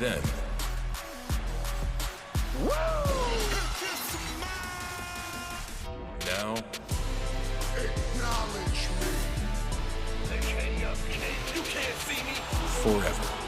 then. Now, Acknowledge me. you can't see me forever.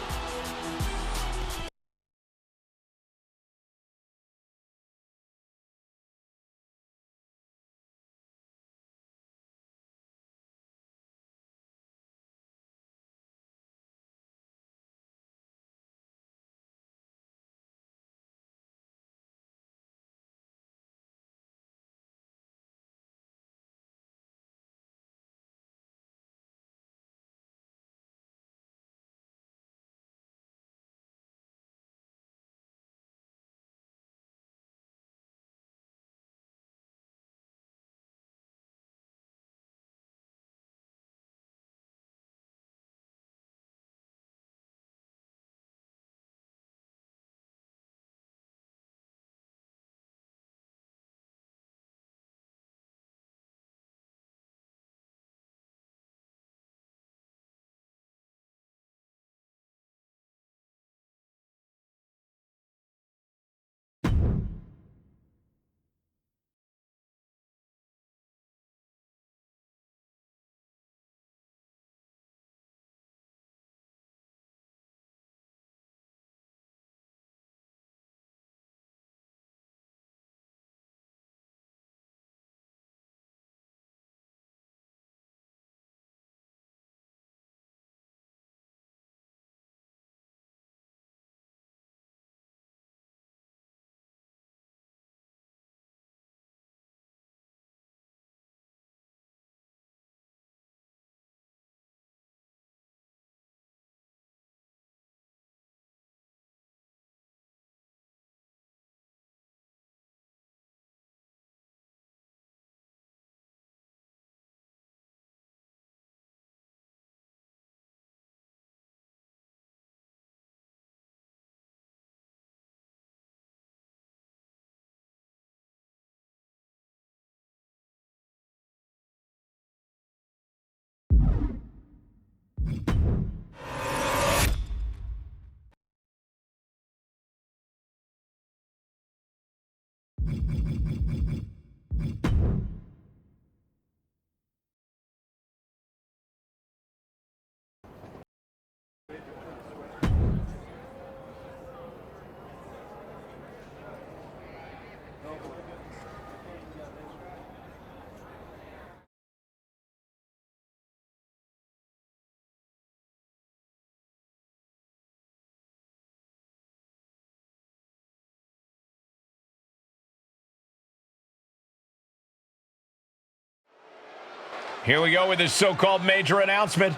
Here we go with this so-called major announcement.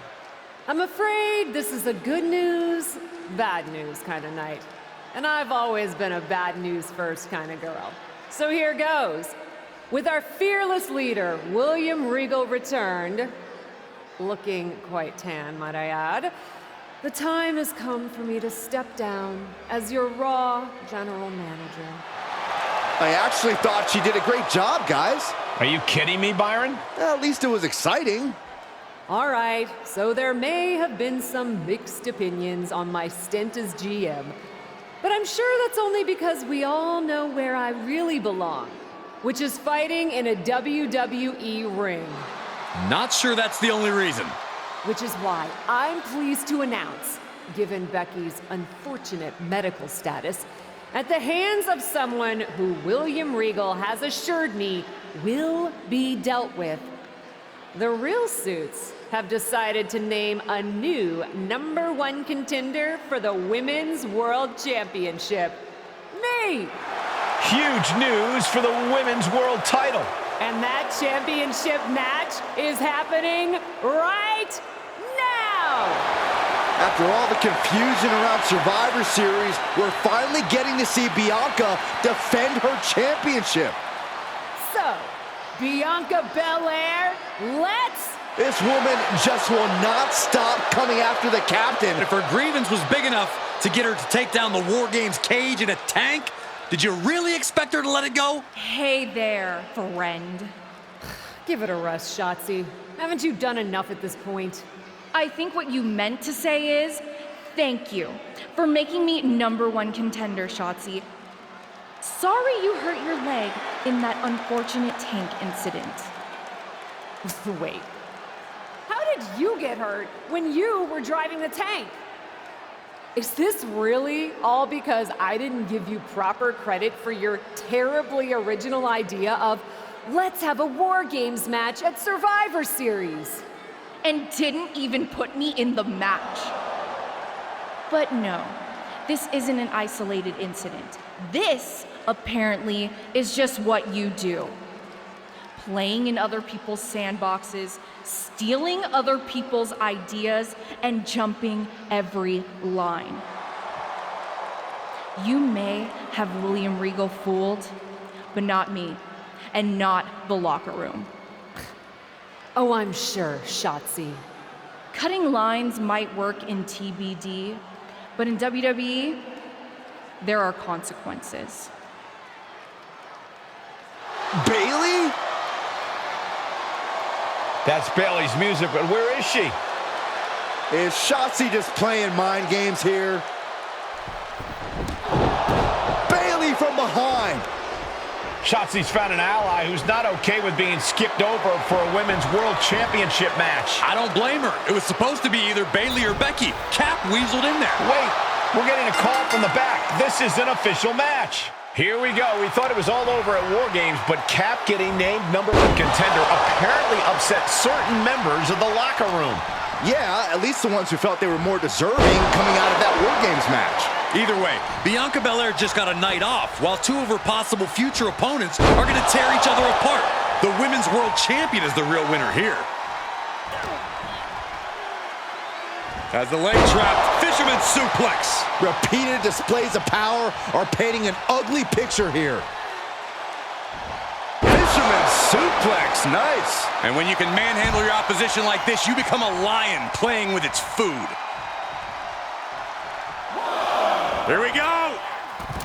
I'm afraid this is a good news, bad news kind of night. And I've always been a bad news first kind of girl. So here goes. With our fearless leader, William Regal returned, looking quite tan, might I add, the time has come for me to step down as your Raw general manager. I actually thought she did a great job, guys. Are you kidding me, Byron? At least it was exciting. All right, so there may have been some mixed opinions on my stint as GM, but I'm sure that's only because we all know where I really belong, which is fighting in a WWE ring. Not sure that's the only reason. Which is why I'm pleased to announce, given Becky's unfortunate medical status, at the hands of someone who William Regal has assured me will be dealt with, the Real Suits have decided to name a new #1 contender for the Women's World Championship. Me! Huge news for the Women's World title. And that championship match is happening right now! After all the confusion around Survivor Series, we're finally getting to see Bianca defend her championship. So, Bianca Belair, let's... This woman just will not stop coming after the captain. If her grievance was big enough to get her to take down the War Games cage in a tank, did you really expect her to let it go? Hey there, friend. Give it a rest, Shotzi. Haven't you done enough at this point? I think what you meant to say is, Thank you for making me #1 contender, Shotzi. Sorry you hurt your leg in that unfortunate tank incident. Wait, how did you get hurt when you were driving the tank? Is this really all because I didn't give you proper credit for your terribly original idea of let's have a War Games match at Survivor Series? And didn't even put me in the match. But no, this isn't an isolated incident. This, apparently, is just what you do. Playing in other people's sandboxes, stealing other people's ideas, and jumping every line. You may have William Regal fooled, but not me, and not the locker room. Oh, I'm sure, Shotzi. Cutting lines might work in TBD, but in WWE, there are consequences. Bailey? That's Bailey's music, but where is she? Is Shotzi just playing mind games here? Bailey from behind. Shotzi's found an ally who's not okay with being skipped over for a Women's World Championship match. I don't blame her. It was supposed to be either Bailey or Becky. Cap weaseled in there. Wait, we're getting a call from the back. This is an official match. Here we go. We thought it was all over at War Games, but Cap getting named #1 contender apparently upset certain members of the locker room. Yeah, at least the ones who felt they were more deserving coming out of that War Games match. Either way, Bianca Belair just got a night off, while two of her possible future opponents are going to tear each other apart. The Women's World Champion is the real winner here. As the leg trap, fisherman suplex. Repeated displays of power are painting an ugly picture here. Fisherman suplex, nice. And when you can manhandle your opposition like this, you become a lion playing with its food. Here we go.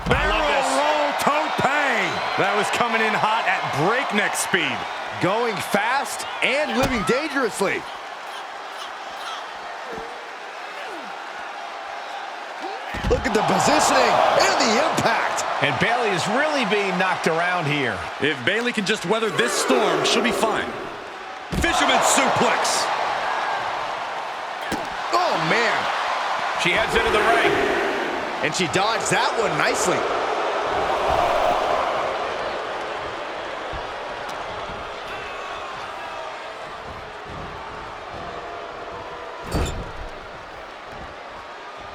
Barrel roll tope. That was coming in hot at breakneck speed. Going fast and living dangerously. Look at the positioning and the impact. And Bailey is really being knocked around here. If Bailey can just weather this storm, she'll be fine. Fisherman suplex. Oh, man. She heads into the ring. And she dodged that one nicely.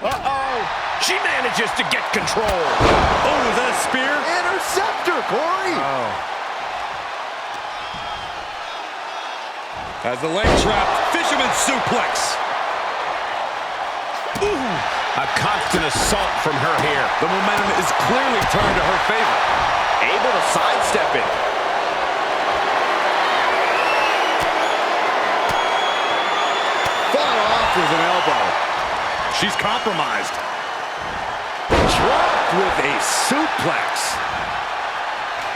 Uh-oh. She manages to get control. Oh, is that a spear? Interceptor, Corey. Oh. As the leg trap, fisherman suplex. Ooh, a constant assault from her here. The momentum is clearly turned to her favor. Able to sidestep it. Fought off with an elbow. She's compromised. Dropped with a suplex.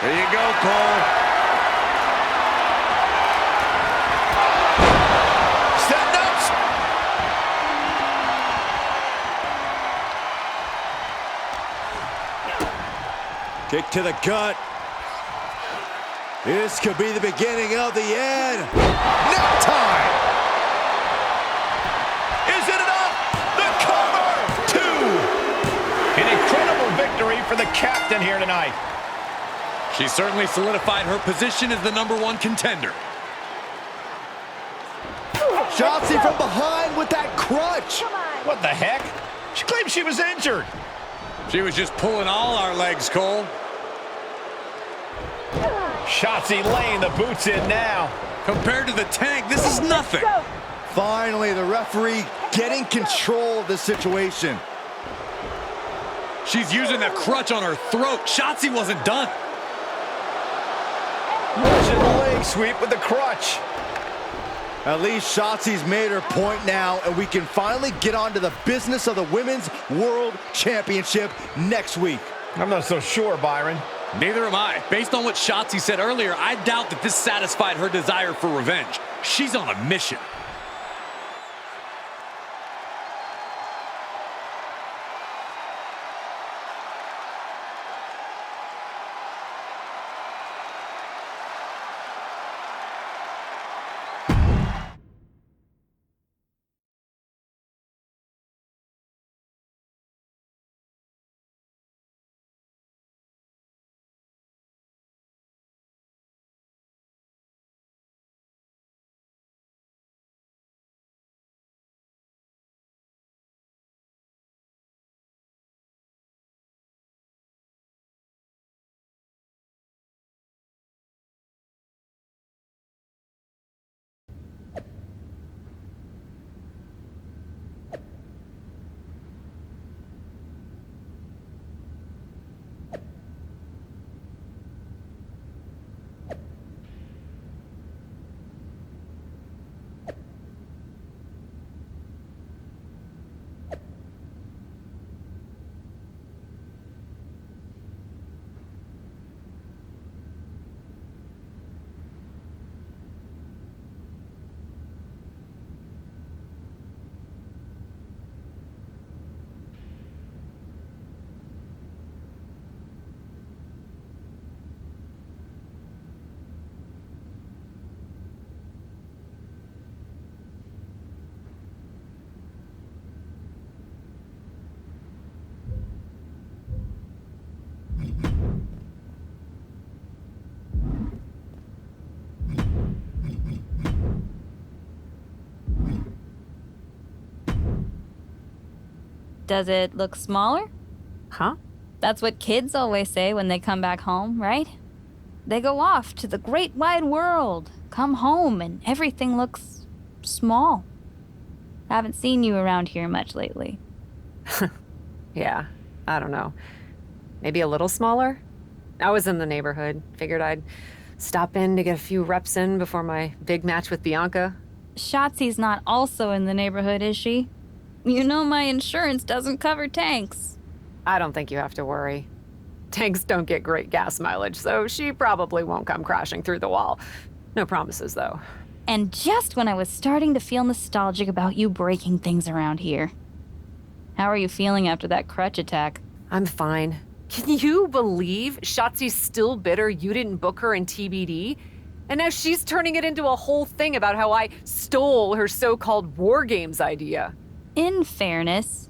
There you go, Cole. Step nuts. Kick to the gut. This could be the beginning of the end. Neck time. Is it enough? The cover. 2. An incredible victory for the captain here tonight. She certainly solidified her position as the #1 contender. Shotzi from behind with that crutch. What the heck? She claims she was injured. She was just pulling all our legs, Cole. Shotzi laying the boots in now. Compared to the tank, this is nothing. Finally, the referee getting control of the situation. She's using that crutch on her throat. Shotzi wasn't done. Russian leg sweep with the crutch. At least Shotzi's made her point now, and we can finally get on to the business of the Women's World Championship next week. I'm not so sure, Byron. Neither am I. Based on what Shotzi said earlier, I doubt that this satisfied her desire for revenge. She's on a mission. Does it look smaller? Huh? That's what kids always say when they come back home, right? They go off to the great wide world, come home, and everything looks small. Haven't seen you around here much lately. Yeah, I don't know. Maybe a little smaller? I was in the neighborhood. Figured I'd stop in to get a few reps in before my big match with Bianca. Shotzi's not also in the neighborhood, is she? You know my insurance doesn't cover tanks. I don't think you have to worry. Tanks don't get great gas mileage, so she probably won't come crashing through the wall. No promises, though. And just when I was starting to feel nostalgic about you breaking things around here. How are you feeling after that crutch attack? I'm fine. Can you believe Shotzi's still bitter you didn't book her in TBD? And now she's turning it into a whole thing about how I stole her so-called War Games idea. In fairness,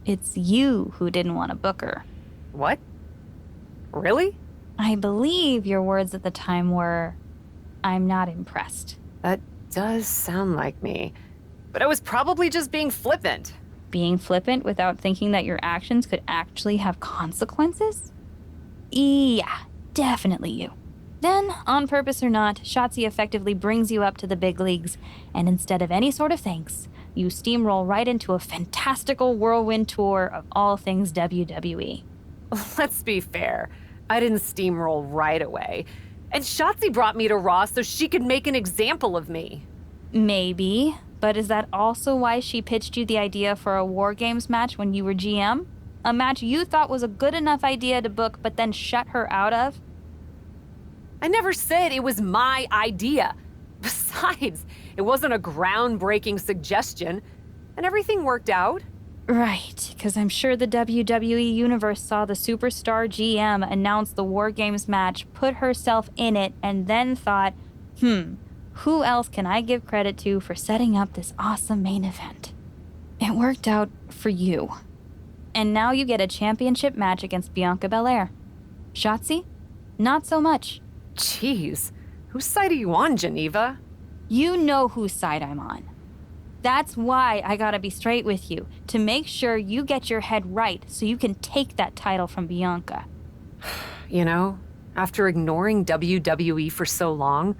it's you who didn't want to book her. What? Really? I believe your words at the time were, "I'm not impressed." That does sound like me. But I was probably just being flippant. Being flippant without thinking that your actions could actually have consequences? Yeah, definitely you. Then, on purpose or not, Shotzi effectively brings you up to the big leagues, and instead of any sort of thanks, you steamroll right into a fantastical whirlwind tour of all things WWE. Let's be fair. I didn't steamroll right away. And Shotzi brought me to Raw so she could make an example of me. Maybe, but is that also why she pitched you the idea for a War Games match when you were GM? A match you thought was a good enough idea to book but then shut her out of? I never said it was my idea. Besides, it wasn't a groundbreaking suggestion, and everything worked out. Right, because I'm sure the WWE Universe saw the superstar GM announce the War Games match, put herself in it, and then thought, who else can I give credit to for setting up this awesome main event? It worked out for you. And now you get a championship match against Bianca Belair. Shotzi? Not so much. Jeez, whose side are you on, Geneva? You know whose side I'm on. That's why I gotta be straight with you, to make sure you get your head right so you can take that title from Bianca. You know, after ignoring WWE for so long,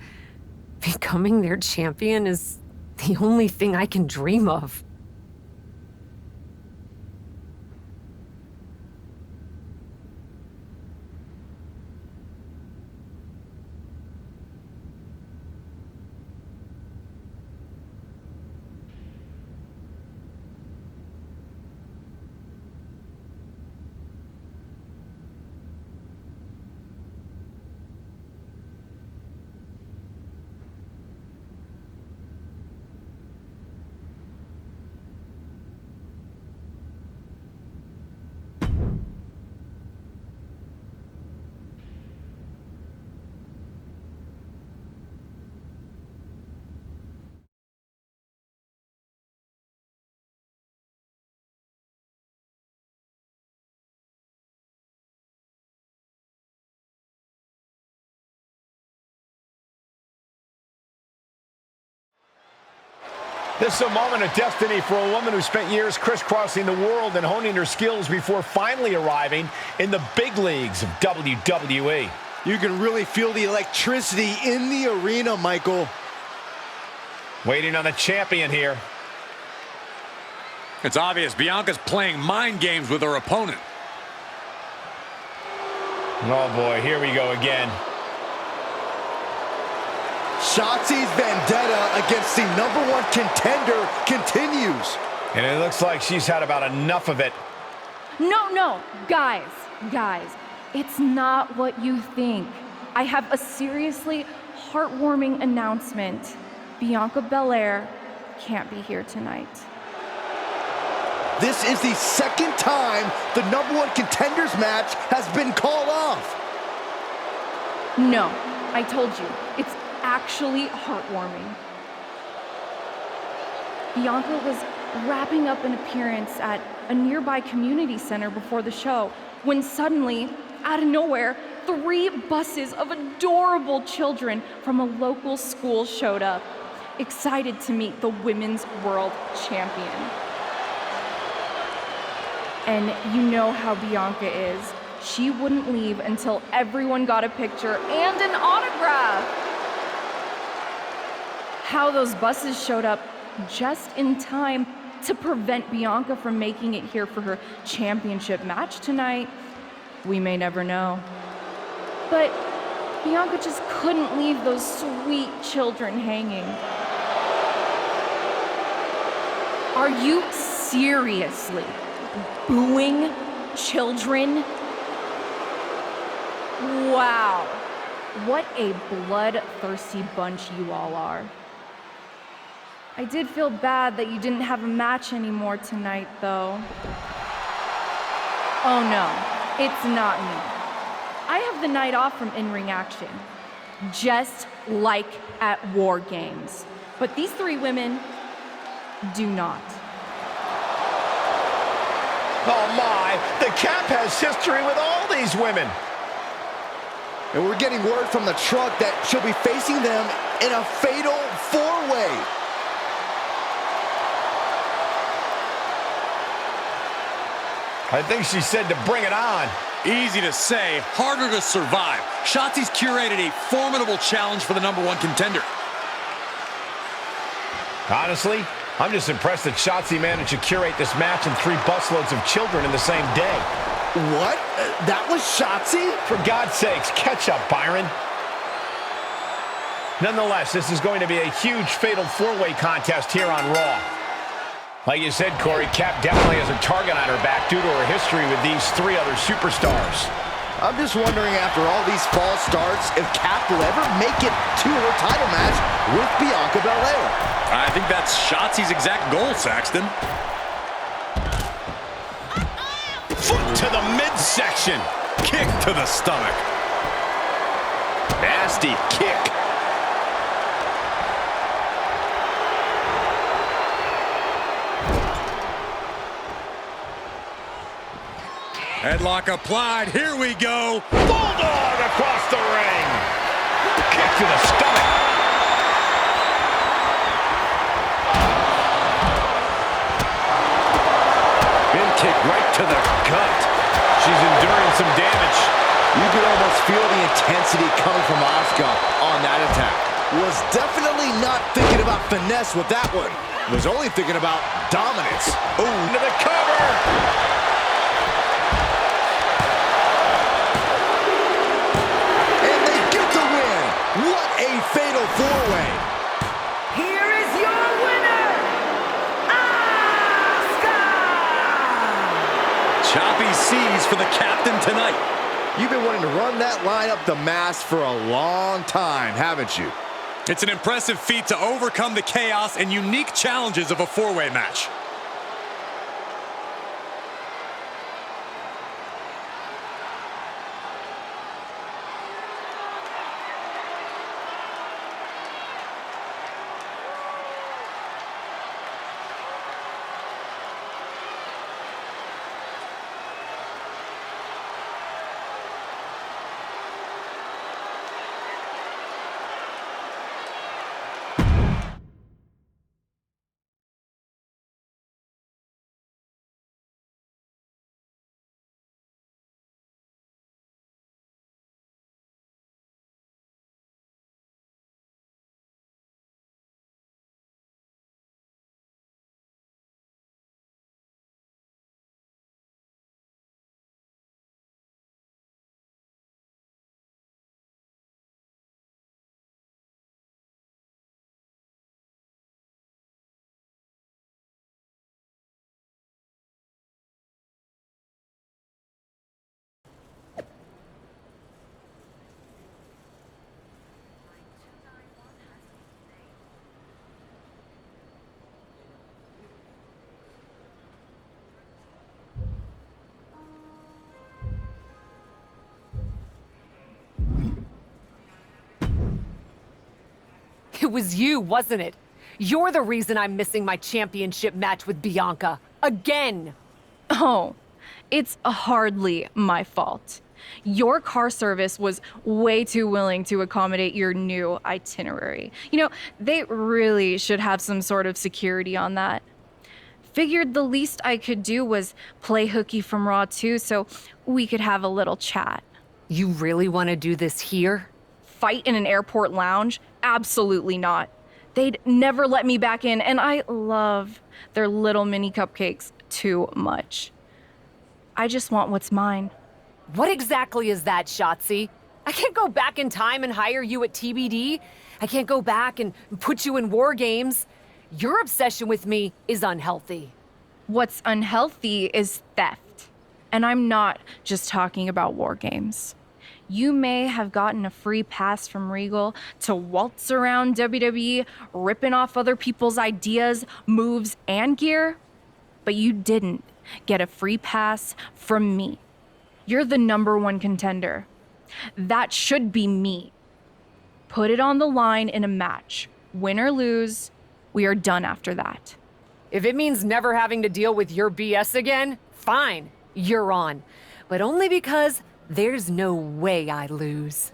becoming their champion is the only thing I can dream of. This is a moment of destiny for a woman who spent years crisscrossing the world and honing her skills before finally arriving in the big leagues of WWE. You can really feel the electricity in the arena, Michael. Waiting on the champion here. It's obvious Bianca's playing mind games with her opponent. Oh boy, here we go again. Shotzi's vendetta against the #1 contender continues. And it looks like she's had about enough of it. No, guys, it's not what you think. I have a seriously heartwarming announcement. Bianca Belair can't be here tonight. This is the second time the #1 contenders match has been called off. No, I told you, it's actually heartwarming. Bianca was wrapping up an appearance at a nearby community center before the show when suddenly, out of nowhere, 3 buses of adorable children from a local school showed up, excited to meet the Women's World Champion. And you know how Bianca is. She wouldn't leave until everyone got a picture and an autograph. How those buses showed up just in time to prevent Bianca from making it here for her championship match tonight, we may never know. But Bianca just couldn't leave those sweet children hanging. Are you seriously booing children? Wow, what a bloodthirsty bunch you all are. I did feel bad that you didn't have a match anymore tonight, though. Oh no, it's not me. I have the night off from in-ring action, just like at War Games. But these three women do not. Oh my, the Cap has history with all these women. And we're getting word from the truck that she'll be facing them in a fatal four-way. I think she said to bring it on. Easy to say, harder to survive. Shotzi's curated a formidable challenge for the #1 contender. Honestly, I'm just impressed that Shotzi managed to curate this match and 3 busloads of children in the same day. What? That was Shotzi? For God's sakes, catch up, Byron. Nonetheless, this is going to be a huge fatal 4-way contest here on Raw. Like you said, Corey, Cap definitely has a target on her back due to her history with these 3 other superstars. I'm just wondering, after all these false starts, if Cap will ever make it to her title match with Bianca Belair. I think that's Shotzi's exact goal, Saxton. Foot to the midsection. Kick to the stomach. Nasty kick. Headlock applied. Here we go. Bulldog across the ring. Kick to the stomach. Been kicked right to the gut. She's enduring some damage. You could almost feel the intensity coming from Asuka on that attack. Was definitely not thinking about finesse with that one. Was only thinking about dominance. Ooh, into the cover. What a fatal 4-way. Here is your winner, Asuka! Choppy seas for the captain tonight. You've been wanting to run that line up the mast for a long time, haven't you? It's an impressive feat to overcome the chaos and unique challenges of a 4-way match. It was you, wasn't it? You're the reason I'm missing my championship match with Bianca. Again! Oh, it's hardly my fault. Your car service was way too willing to accommodate your new itinerary. You know, they really should have some sort of security on that. Figured the least I could do was play hooky from Raw 2 so we could have a little chat. You really want to do this here? Fight in an airport lounge? Absolutely not. They'd never let me back in, and I love their little mini cupcakes too much. I just want what's mine. What exactly is that, Shotzi? I can't go back in time and hire you at TBD. I can't go back and put you in War Games. Your obsession with me is unhealthy. What's unhealthy is theft. And I'm not just talking about War Games. You may have gotten a free pass from Regal to waltz around WWE, ripping off other people's ideas, moves, and gear, but you didn't get a free pass from me. You're the #1 contender. That should be me. Put it on the line in a match. Win or lose, we are done after that. If it means never having to deal with your BS again, fine, you're on. But only because there's no way I lose.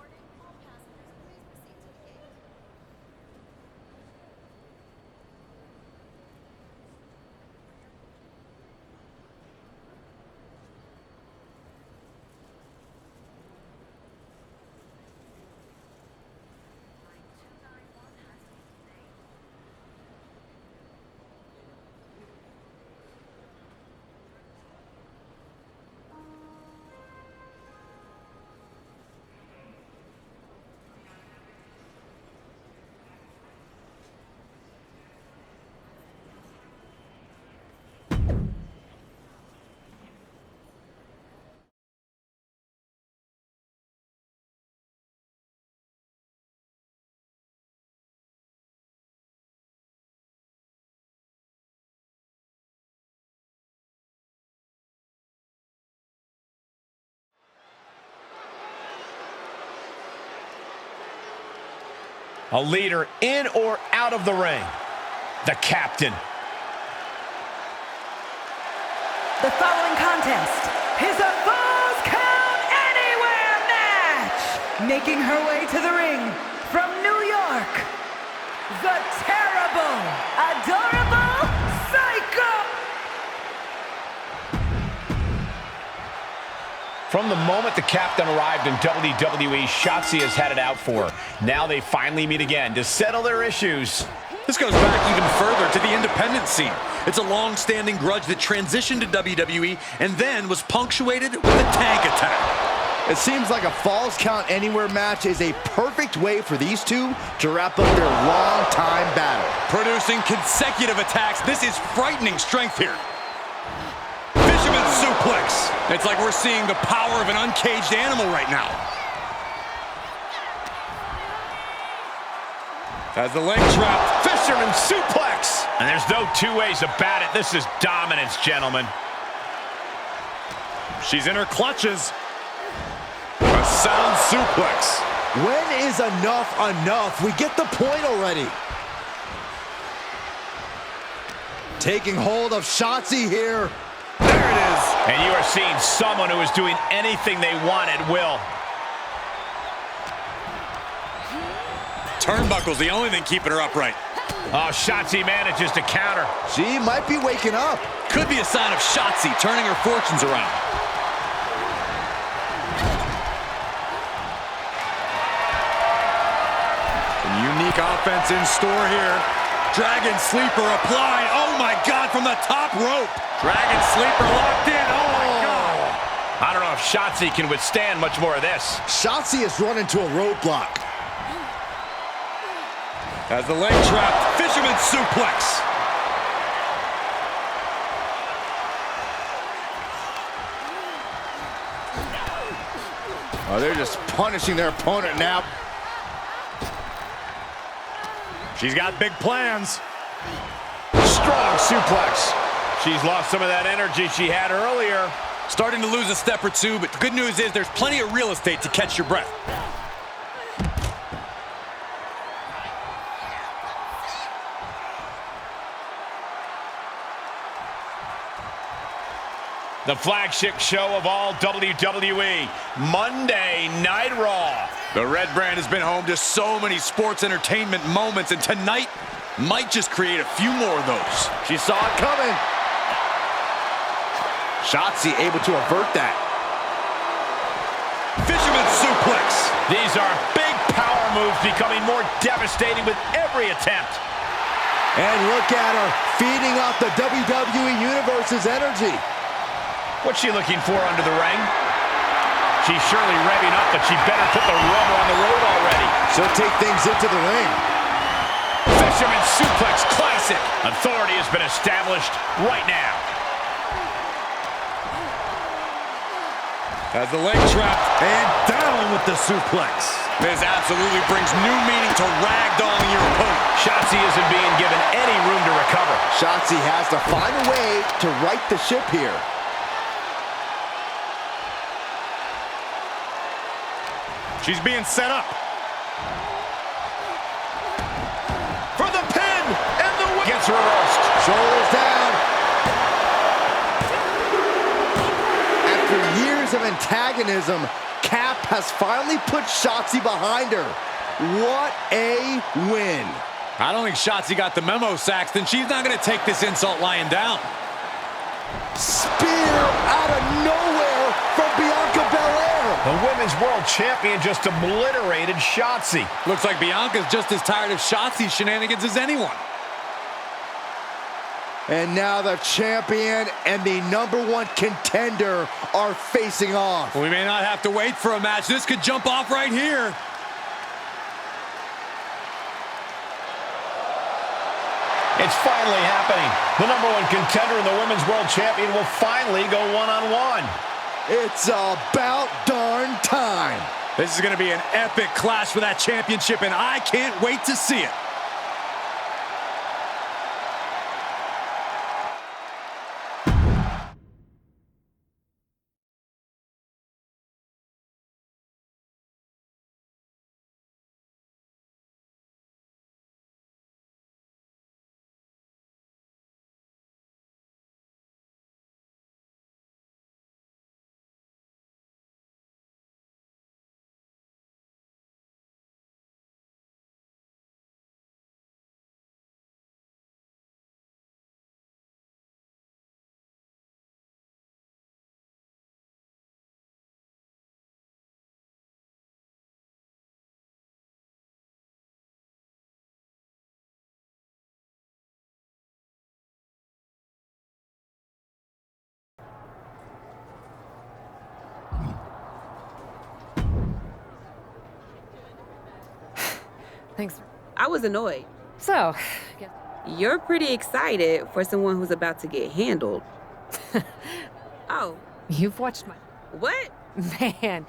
A leader in or out of the ring. The captain. The following contest is a Falls Count Anywhere match. Making her way to the ring from New York, the terrible, adorable Psycho. From the moment the captain arrived in WWE, Shotzi has had it out for her. Now they finally meet again to settle their issues. This goes back even further to the independent scene. It's a long-standing grudge that transitioned to WWE and then was punctuated with a tank attack. It seems like a Falls Count Anywhere match is a perfect way for these two to wrap up their long-time battle. Producing consecutive attacks, this is frightening strength here. Fisherman suplex. It's like we're seeing the power of an uncaged animal right now. As the leg trap, Fisherman suplex. And there's no two ways about it. This is dominance, gentlemen. she's in her clutches. A sound suplex. When is enough enough? We get the point already. Taking hold of Shotzi here. There it is. And you are seeing someone who is doing anything they want at will. Turnbuckle's the only thing keeping her upright. Oh, Shotzi manages to counter. She might be waking up. Could be a sign of Shotzi turning her fortunes around. Some unique offense in store here. Dragon Sleeper applied. Oh my God, from the top rope. Dragon Sleeper locked in. Oh my God. I don't know if Shotzi can withstand much more of this. Shotzi has run into a roadblock. As the leg trap, Fisherman suplex. Oh, they're just punishing their opponent now. She's got big plans. Strong suplex. She's lost some of that energy she had earlier. Starting to lose a step or two, but the good news is there's plenty of real estate to catch your breath. The flagship show of all WWE, Monday Night Raw. The Red Brand has been home to so many sports entertainment moments, and tonight might just create a few more of those. She saw it coming. Shotzi able to avert that. Fisherman suplex. These are big power moves becoming more devastating with every attempt. And look at her, feeding off the WWE Universe's energy. What's she looking for under the ring? She's surely revving up, but she better put the rubber on the road already. She'll take things into the ring. Fisherman suplex classic. Authority has been established right now. Has the leg trapped and down with the suplex. This absolutely brings new meaning to ragdolling your opponent. Shotzi isn't being given any room to recover. Shotzi has to find a way to right the ship here. She's being set up. For the pin and the win. Gets reversed. Shoulders down. After years of antagonism, Cap has finally put Shotzi behind her. What a win. I don't think Shotzi got the memo, Saxton. She's not going to take this insult lying down. Spear out of nowhere from Bianca Belair. The Women's World Champion just obliterated Shotzi. Looks like Bianca's just as tired of Shotzi's shenanigans as anyone. And now the champion and the #1 contender are facing off. We may not have to wait for a match. This could jump off right here. It's finally happening. The #1 contender and the Women's World Champion will finally go one-on-one. It's about darn time. This is going to be an epic clash for that championship, and I can't wait to see it. Thanks. I was annoyed. So, You're pretty excited for someone who's about to get handled. Oh, you've watched my... what? Man.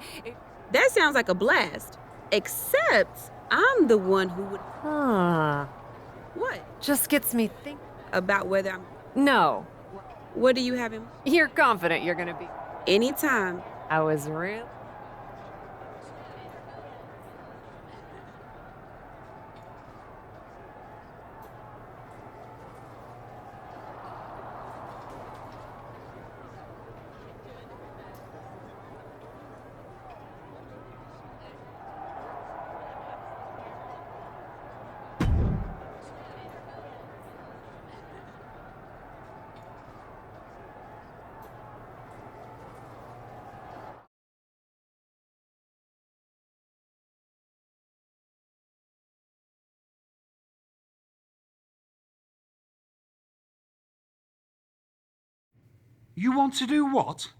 That sounds like a blast. Except I'm the one who would... What? Just gets me thinking. About whether I'm... No. What do you have in... You're confident you're gonna be... Anytime. I was real... You want to do what?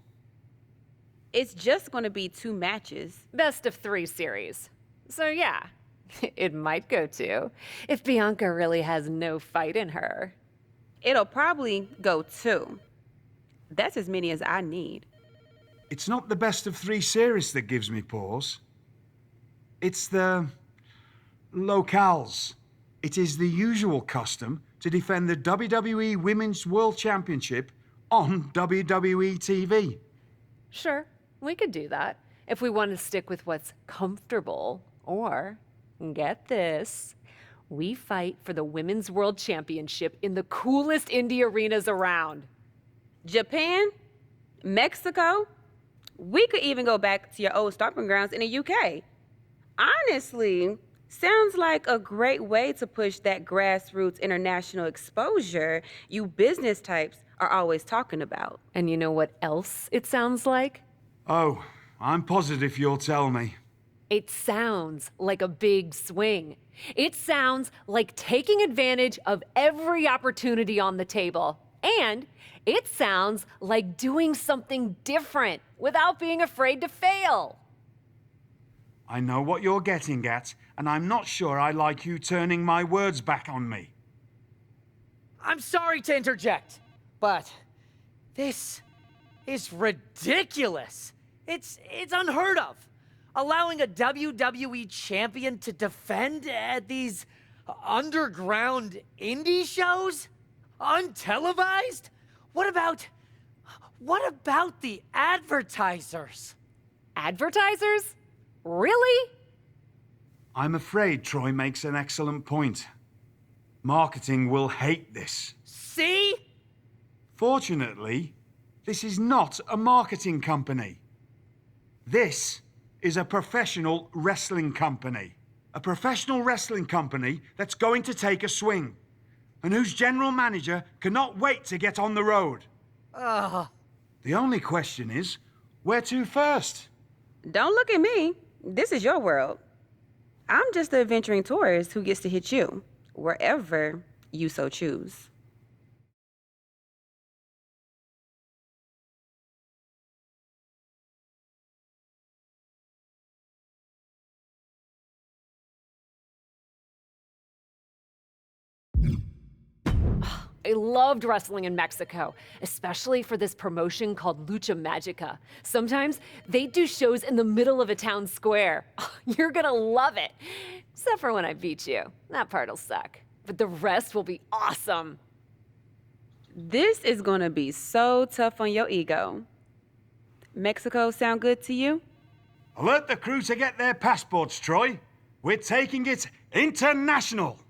It's just going to be 2 matches. Best of 3 series. So yeah, it might go 2 if Bianca really has no fight in her. It'll probably go 2. That's as many as I need. It's not the best of 3 series that gives me pause. It's the locales. It is the usual custom to defend the WWE Women's World Championship on WWE TV. Sure, we could do that if we want to stick with what's comfortable. Or, get this, we fight for the Women's World Championship in the coolest indie arenas around. Japan? Mexico? We could even go back to your old stomping grounds in the UK. Honestly, sounds like a great way to push that grassroots international exposure you business types are always talking about. And you know what else it sounds like? Oh, I'm positive you'll tell me. It sounds like a big swing. It sounds like taking advantage of every opportunity on the table. And it sounds like doing something different without being afraid to fail. I know what you're getting at, and I'm not sure I like you turning my words back on me. I'm sorry to interject, but this is ridiculous. It's unheard of. Allowing a WWE champion to defend at these underground indie shows? Untelevised? What about the advertisers? Advertisers? Really? I'm afraid Troy makes an excellent point. Marketing will hate this. See? Fortunately, this is not a marketing company. This is a professional wrestling company. A professional wrestling company that's going to take a swing, and whose general manager cannot wait to get on the road. The only question is, where to first? Don't look at me. This is your world. I'm just the adventuring tourist who gets to hit you, wherever you so choose. I loved wrestling in Mexico, especially for this promotion called Lucha Magica. Sometimes they do shows in the middle of a town square. You're gonna love it. Except for when I beat you. That part'll suck. But the rest will be awesome. This is gonna be so tough on your ego. Mexico sound good to you? Alert the crew to get their passports, Troy. We're taking it international.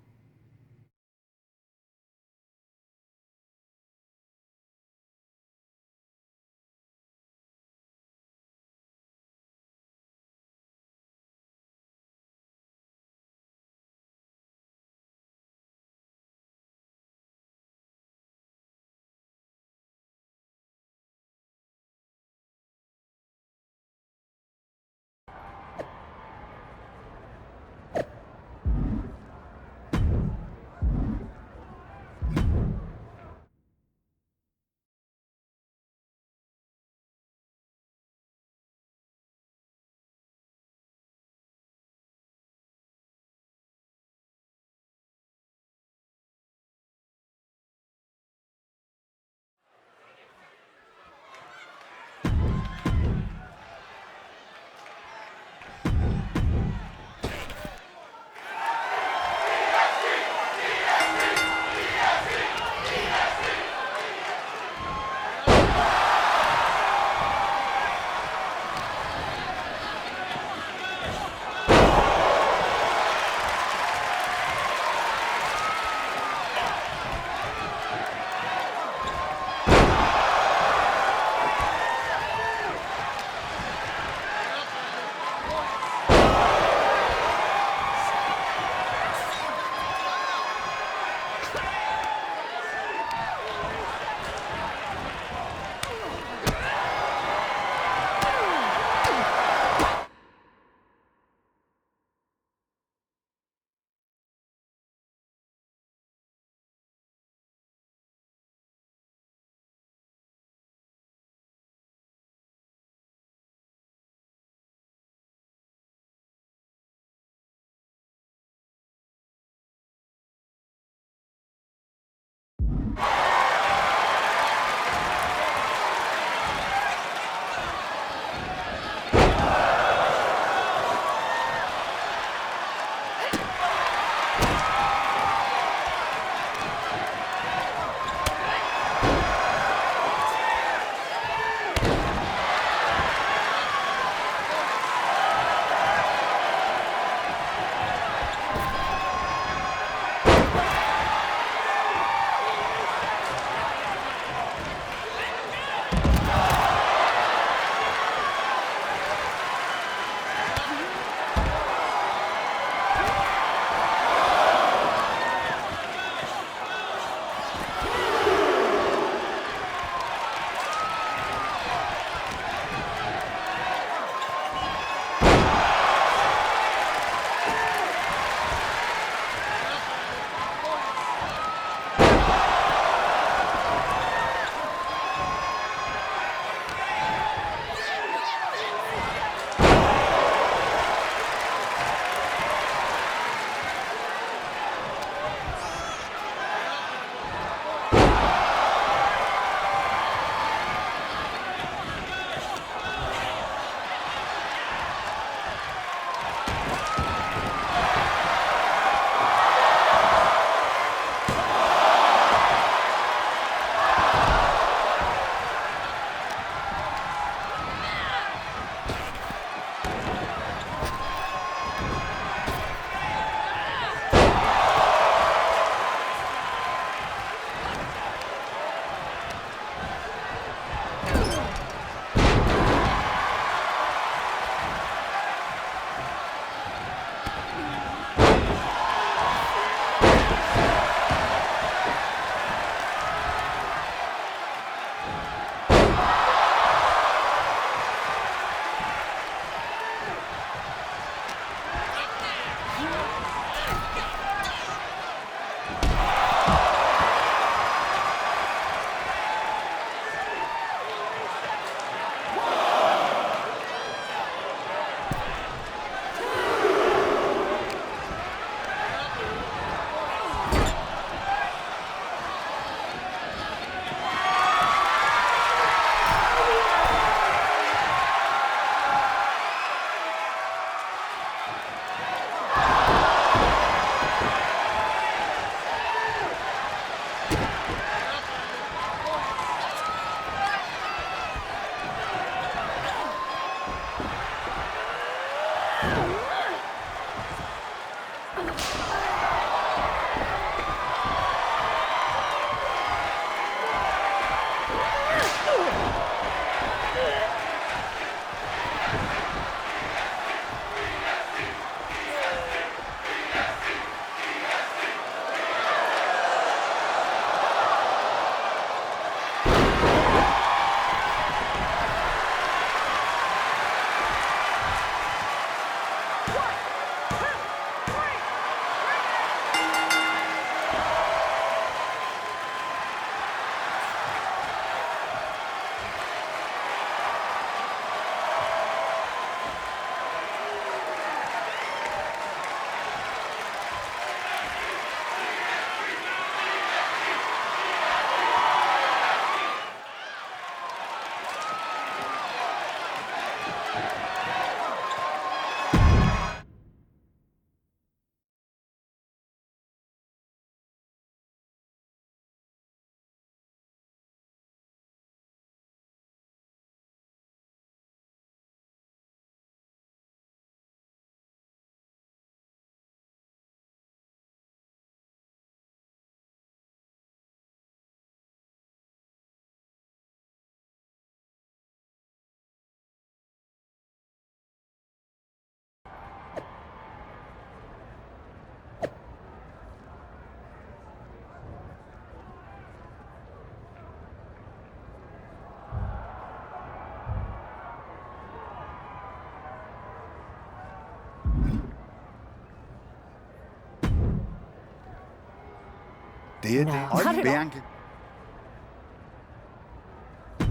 No, not at all. Bianca,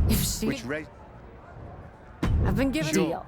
If she, which race? I've been given a deal.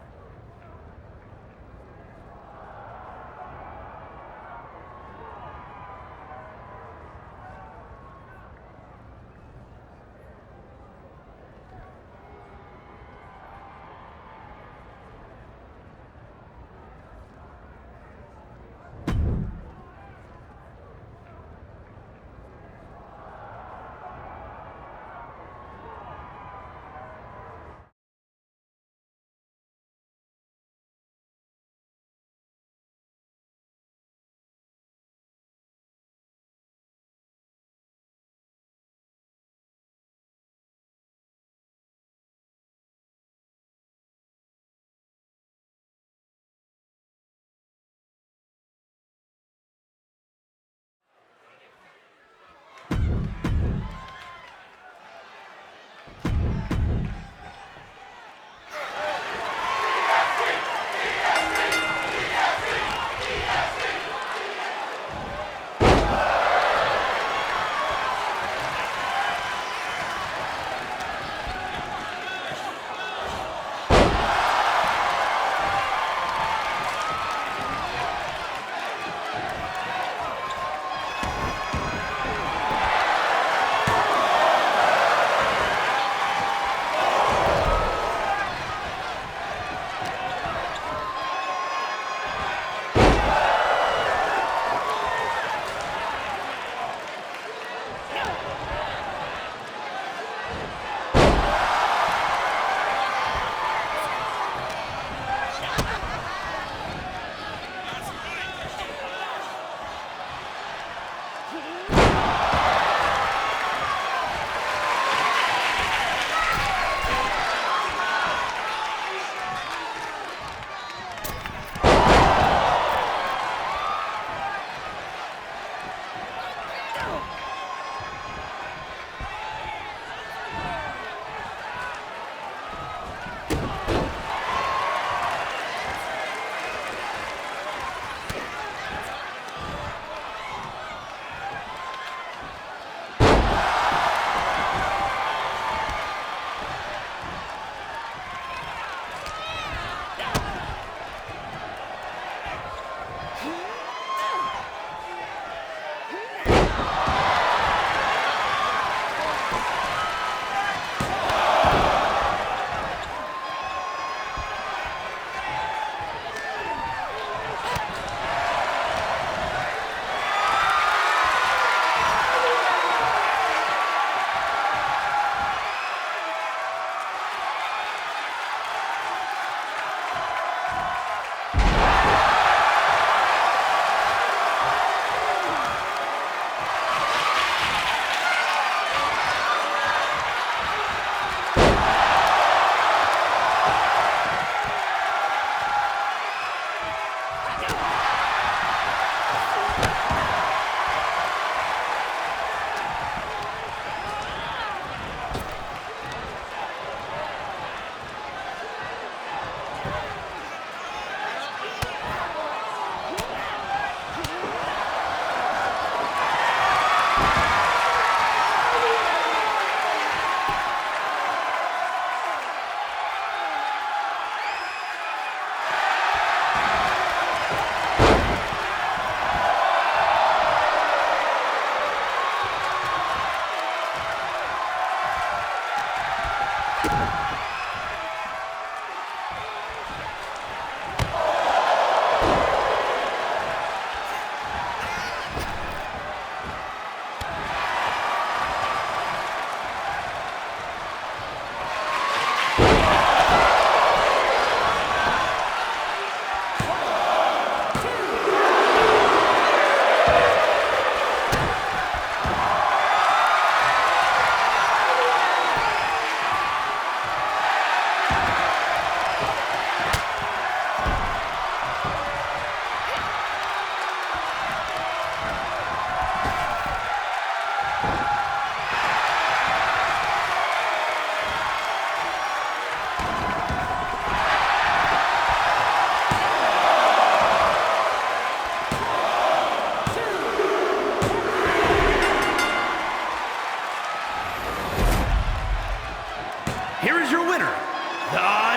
The